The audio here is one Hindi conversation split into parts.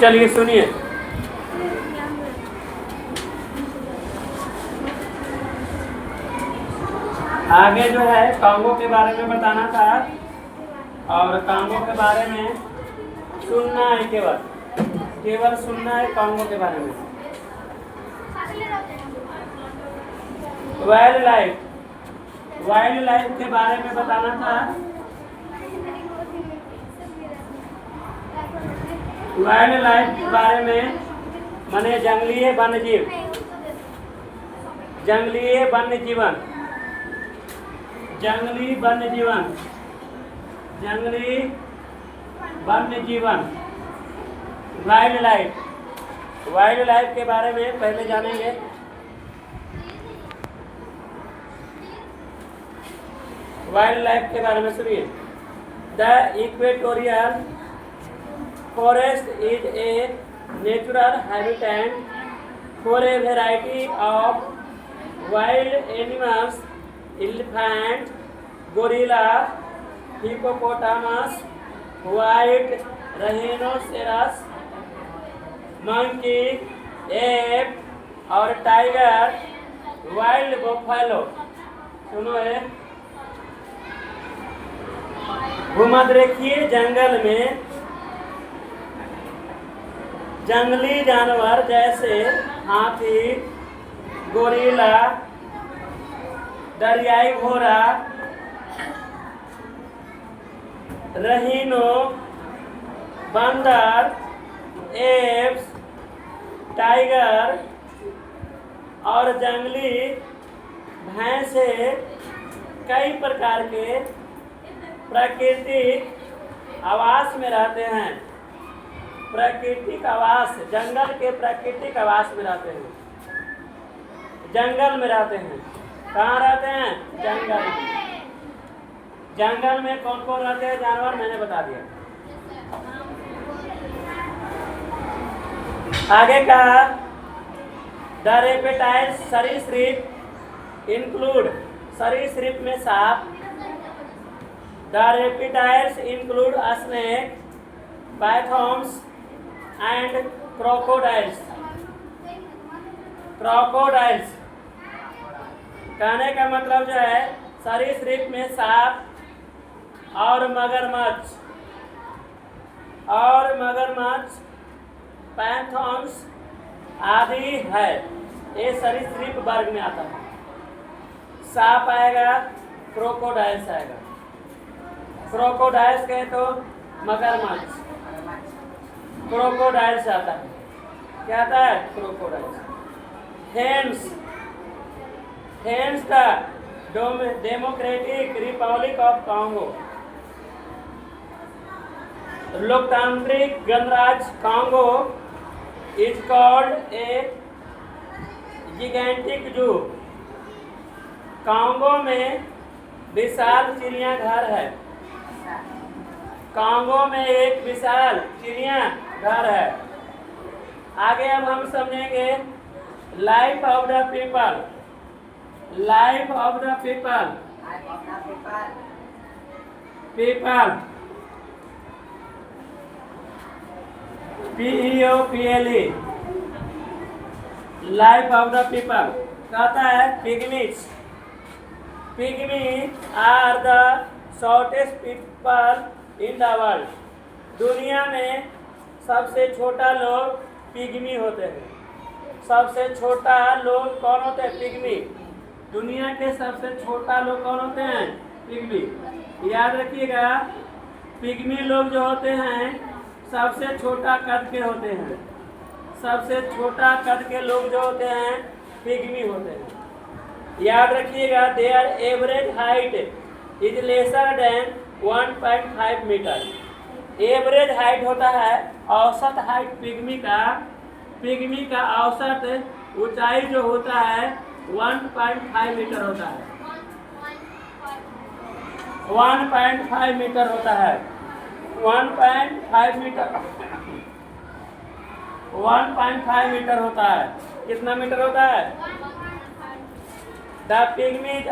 चलिए सुनिए। आगे जो है कांगो के बारे में बताना था और कांगो के बारे में सुनना है, केवल सुनना है कांगो के बारे में। वाइल्ड लाइफ के बारे में बताना था। वाइल्ड लाइफ के बारे में माने जंगली वन्य जीवन। वाइल्ड लाइफ के बारे में पहले जानेंगे। वाइल्ड लाइफ के बारे में सुनिए। The equatorial forest is a natural habitat for a variety of wild animals, elephant, gorilla, hippopotamus, white rhinoceros, monkey, app और टाइगर, वाइल्ड बफेलो। सुनो है, भूमध्यरेखीय जंगल में जंगली जानवर जैसे हाथी, गोरिल्ला, दरियाई घोड़ा, रहीनो, बंदर, एप्स, टाइगर और जंगली भैंसे कई प्रकार के प्राकृतिक आवास में रहते हैं। प्राकृतिक आवास, जंगल के प्राकृतिक आवास में रहते हैं, जंगल में रहते हैं। कहाँ रहते हैं? जंगल में। जंगल में कौन कौन रहते हैं जानवर, मैंने बता दिया। आगे का द रेप्टाइल सरीसृप इंक्लूड, सरीसृप में सांप। The reptiles include snake, pythons and crocodiles. Crocodiles कहने का मतलब जो है सरीसृप में सांप और मगरमच्छ, पैंथॉन्स आदि है। ये सरीसृप वर्ग में आता है। सांप आएगा, क्रोकोडाइल्स आएगा। क्रोकोडाइल्स कहे तो मगरमच्छ, क्रोकोडाइल्स आता है। क्या आता है? क्रोकोडाइल्स। हेन्स का डेमोक्रेटिक रिपब्लिक ऑफ कांगो, लोकतांत्रिक गणराज्य कांगो इज कॉल्ड ए जिगेंटिक जू। कांगो में विशाल चिड़ियाघर है। कांगो में एक विशाल चिड़ियाघर है। आगे अब हम समझेंगे life of the people. Life of the people, PEOPLE, life of the people कहता है pygmies. Pygmy are the shortest people in the world. दुनिया में सबसे छोटा लोग पिग्मी होते हैं। सबसे छोटा लोग कौन होते हैं? पिग्मी। दुनिया के सबसे छोटा लोग कौन होते हैं? पिग्मी। याद रखिएगा, पिग्मी लोग जो होते हैं सबसे छोटा कद के होते हैं। सबसे छोटा कद के लोग जो होते हैं पिग्मी होते हैं। याद रखिएगा, their average height is lesser than 1.5 metre. Average height होता है, औसत हाइट पिग्मी का औसत ऊंचाई जो होता है 1.5 मीटर होता है। 1.5 मीटर होता है। 1.5 मीटर 1.5 मीटर होता है। कितना मीटर होता है? The pygmies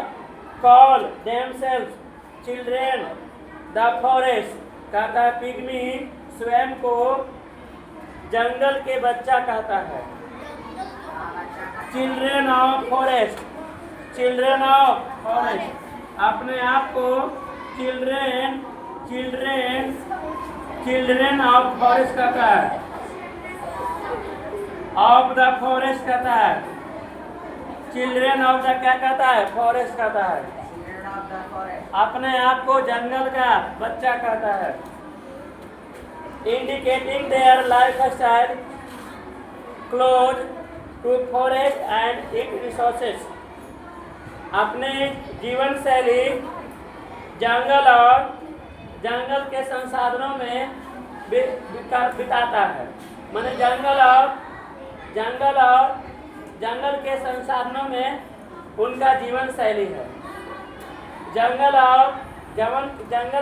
call themselves children the forest. कहता है पिग्मी स्वयं को जंगल के बच्चा कहता है। Children of forest, children of forest अपने आप को children children children of forest कहता है, ऑफ द फॉरेस्ट कहता है। चिल्ड्रेन ऑफ द क्या कहता है? फॉरेस्ट कहता है। अपने आप को जंगल का बच्चा कहता है। Indicating their lifestyle close to forest and it resources, अपने जीवन शैली जंगल और जंगल के संसाधनों में बिताता है। माने जंगल के संसाधनों में उनका जीवन शैली है। जंगल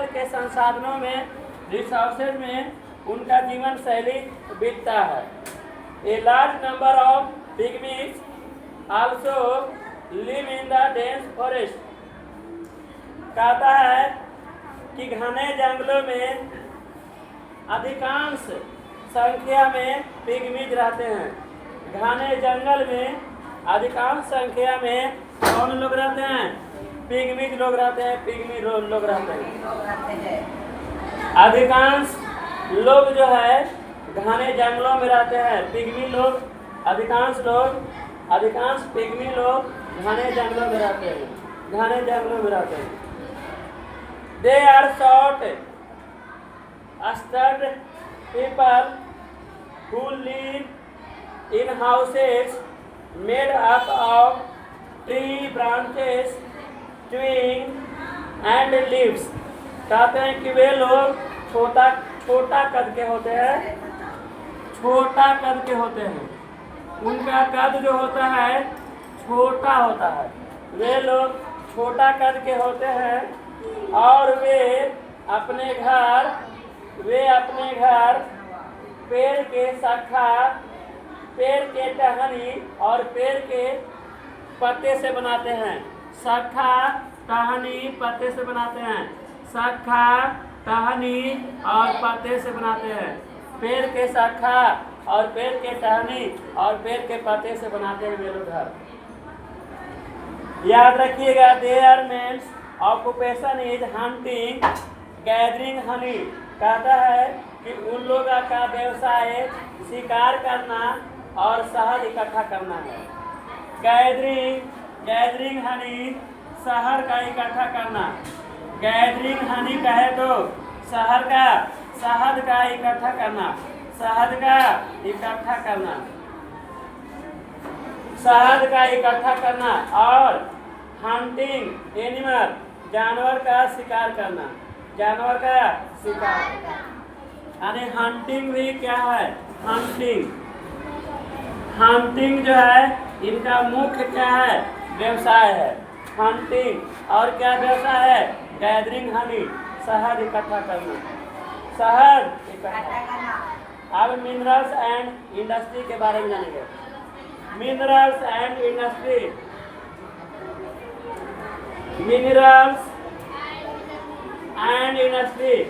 के संसाधनों में, रिसोर्सेज में उनका जीवन शैली बीतता है। A large number of pygmies also live in the dense forest, कहता है कि घने जंगलों में अधिकांश संख्या में पिग्मीज रहते हैं। घने जंगल में अधिकांश संख्या में कौन लोग रहते हैं? पिग्मीज लोग रहते हैं। पिग्मी लोग रहते हैं। अधिकांश लोग जो है घने जंगलों में रहते हैं। पिग्मी लोग, अधिकांश पिग्मी लोग घने जंगलों में रहते हैं। They are short, sturdy people who live in houses made up of tree branches, twigs and leaves, कहते हैं कि वे लोग छोटा कद के होते हैं। उनका कद जो होता है छोटा होता है। वे लोग छोटा कद के होते हैं और वे अपने घर पेड़ के शाखा, पेड़ के टहनी और पेड़ के पत्ते से बनाते हैं। शाखा, टहनी, पत्ते से बनाते हैं। शाखा, टहनी और पत्ते से बनाते हैं। पेड़ के शाखा और पेड़ के टहनी और पेड़ के पत्ते से बनाते हैं वे लोग घर। याद रखिएगा, their men's occupation is hunting, gathering honey, कहता है कि उन लोगों का व्यवसाय शिकार करना और शहद इकट्ठा करना है। गैदरिंग हनी, शहद का इकट्ठा करना। गैदरिंग हनी कहे तो शहद का इकट्ठा करना। शहद का इकट्ठा करना और हंटिंग एनिमल, जानवर का शिकार करना। यानी हंटिंग भी क्या है? हंटिंग जो है इनका मुख्य क्या है? व्यवसाय है हंटिंग। और क्या व्यवसाय है? गैदरिंग हनी, शहद इकट्ठा करना। अब मिनरल्स एंड इंडस्ट्री के बारे में जानेंगे। Minerals and industry, minerals and industries,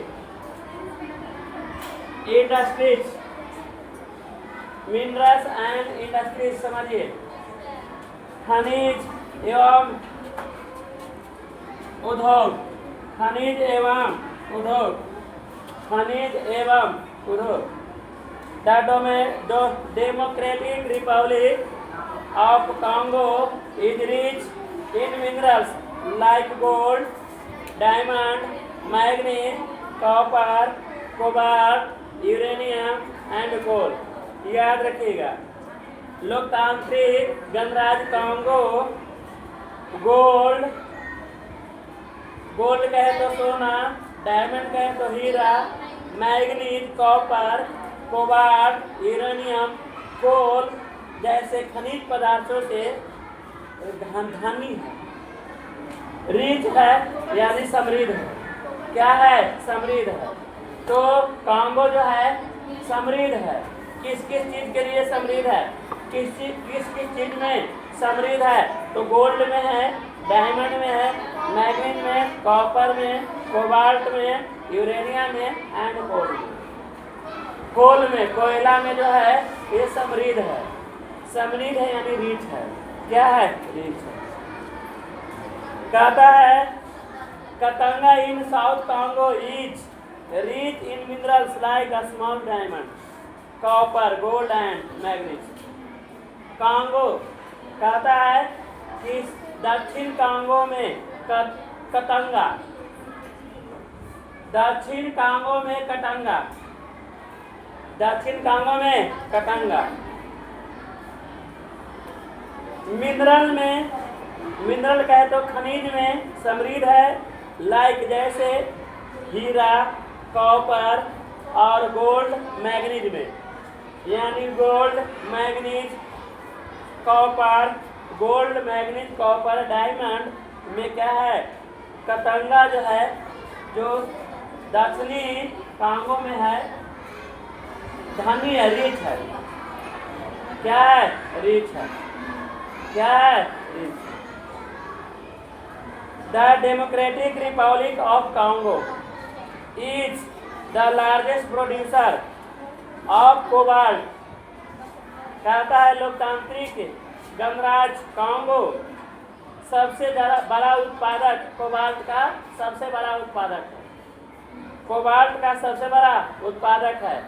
minerals and industries समझिए। खनिज एवं उद्योग, खनिज एवं उद्योग। The democratic republic of Congo is rich in minerals like gold, diamond, manganese, copper, cobalt, uranium and coal. याद रखिएगा, लोकतांत्रिक गणराज्य कॉन्गो गोल्ड कहे तो सोना, डायमंड कहे तो हीरा, मैग्नीज कॉपर, कोबाल्ट, यूरेनियम, कोल जैसे खनिज पदार्थों से धनी है। रिच है यानी समृद्ध है। क्या है? समृद्ध है। तो कॉन्गो जो है समृद्ध है। किस चीज के लिए समृद्ध है? किस चीज में समृद्ध है? तो गोल्ड में है, डायमंड में है, मैग्नीज में, कॉपर में, कोबाल्ट में, यूरेनियम में एंड कोल। कोल में, कोयला में जो है ये समृद्ध है। समृद्ध है यानी रिच है। क्या है? रिच है। कहता है Katanga in south Congo is rich in minerals like a small diamond, copper, gold and manganese. Congo कहता है कि दक्षिण कांगो में कतंगा, दक्षिण कांगो में कटंगा, दक्षिण कांगो में कटंगा। मिनरल में, मिनरल कहे तो खनिज में समृद्ध है, लाइक जैसे हीरा, कॉपर और गोल्ड, मैग्नीज में, यानी gold, manganese, copper, gold, manganese, copper, diamond में क्या है? कतंगा जो है, जो दक्षिणी कांगो में है, धनी है, रिच है। क्या है? रिच है। क्या है? Rich. The democratic republic of Congo is the largest producer of cobalt. कहता है लोकतांत्रिक गणराज्य कांगो सबसे ज्यादा बड़ा उत्पादक, कोबाल्ट का सबसे बड़ा उत्पादक है, कोबाल्ट का सबसे बड़ा उत्पादक है।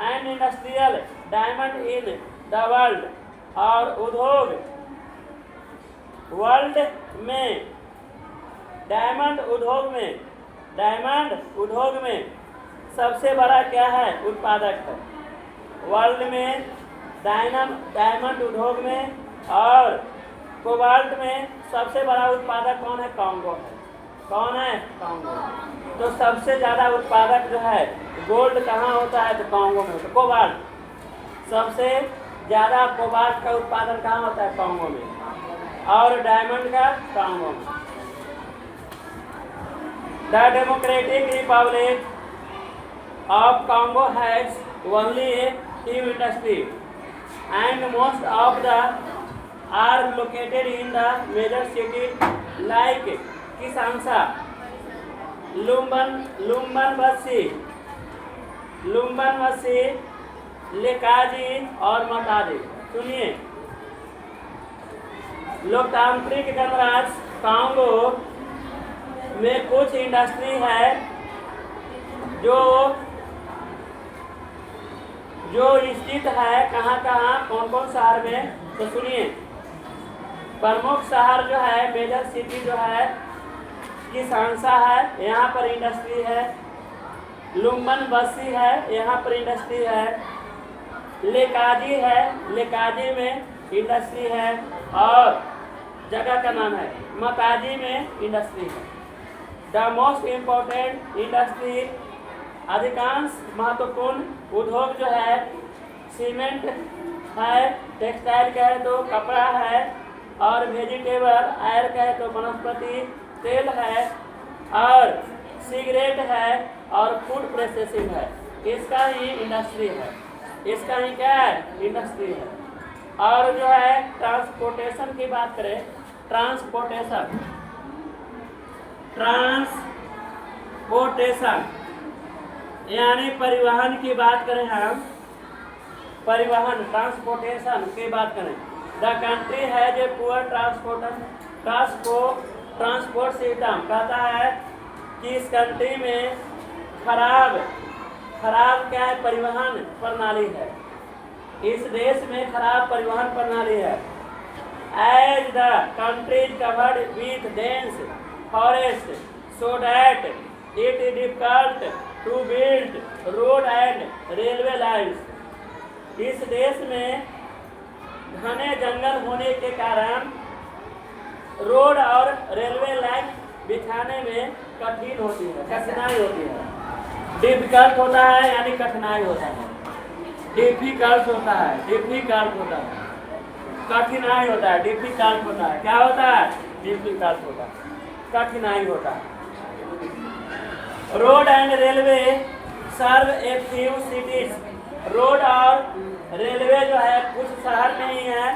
And industrial diamond in the world, और उद्योग वर्ल्ड में, डायमंड उद्योग में, डायमंड उद्योग में सबसे बड़ा क्या है? उत्पादक है। वर्ल्ड में डायमंड उद्योग में और कोबाल्ट में सबसे बड़ा उत्पादक कौन है? कांगो है। कौन है? कांगो। तो सबसे ज़्यादा उत्पादक जो है गोल्ड कहाँ होता है? तो कांगो में होता है। कोबाल्ट सबसे ज़्यादा, कोबाल्ट का उत्पादन कहाँ होता है? कांगो में। और डायमंड का कांगो में। The democratic republic of Congo has only a few industry and most of the are located in the major cities like Kinshasa, लुम्बनबसी, लेकाजी और मतादी। सुनिए, लोकतांत्रिक गणराज्य कांगो में कुछ इंडस्ट्री है जो स्थित है कहाँ कहाँ, कौन कौन शहर में? तो सुनिए, प्रमुख शहर जो है, मेजर सिटी जो है, किसानसा है, यहाँ पर इंडस्ट्री है। लुम्बनबसी है, यहाँ पर इंडस्ट्री है। लेकाजी है, लेकाजी में इंडस्ट्री है। और जगह का नाम है मताजी में इंडस्ट्री है। द मोस्ट इम्पोर्टेंट इंडस्ट्री, अधिकांश महत्वपूर्ण उद्योग जो है, सीमेंट है, टेक्सटाइल कहे तो कपड़ा है, और वेजिटेबल ऑयल कहे तो वनस्पति तेल है, और सिगरेट है, और फूड प्रोसेसिंग है। इसका ही इंडस्ट्री है। इसका ही क्या है? इंडस्ट्री है। और जो है ट्रांसपोर्टेशन की बात करें, ट्रांसपोर्टेशन यानी परिवहन की बात करें हम, परिवहन, ट्रांसपोर्टेशन की बात करें, द कंट्री है जो पुअर ट्रांसपोर्ट सिस्टम। कहता है कि इस कंट्री में खराब क्या है? परिवहन प्रणाली है। इस देश में खराब परिवहन प्रणाली है। As the country is covered with dense forest so that it is difficult to build road and railway lines. इस देश में घने जंगल होने के कारण रोड और रेलवे लाइन बिछाने में कठिन होती है, कठिनाई होती है। डिफिकल्ट होता है यानी कठिनाई होता है, डिफिकल्ट होता है, डिफिकल्ट होता है, कठिनाई होता है, डिफिकल्ट होता है। क्या होता है? डिफिकल्ट होता है, कठिनाई होता है। Road and railway serve a few cities, road और रेलवे जो है कुछ शहर में ही है।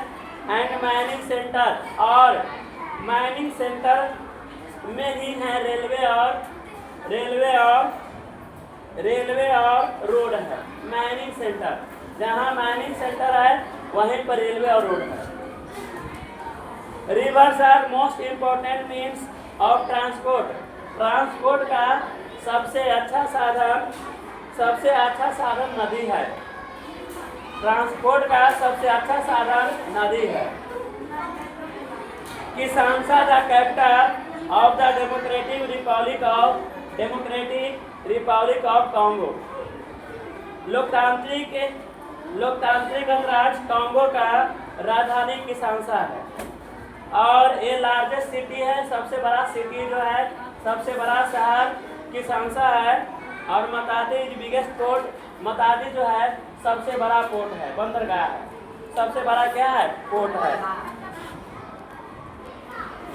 एंड माइनिंग सेंटर, और माइनिंग सेंटर में ही है रेलवे और रेलवे और रोड है। माइनिंग सेंटर, जहाँ माइनिंग सेंटर है वहीं पर रेलवे और रोड है। Rivers are most important means of transport. Transport का सबसे अच्छा साधन नदी है। ट्रांसपोर्ट का सबसे अच्छा साधन नदी है। Kinshasa the capital of the democratic republic of Congo. लोकतांत्रिक गणराज्य कांगो का राजधानी किसानसा है और ये लार्जेस्ट सिटी है। सबसे बड़ा सिटी जो है, सबसे बड़ा शहर किसानसा है। और मतादी बिगेस्ट पोर्ट, मतादी जो है सबसे बड़ा पोर्ट है, बंदरगाह है। सबसे बड़ा क्या है? पोर्ट है।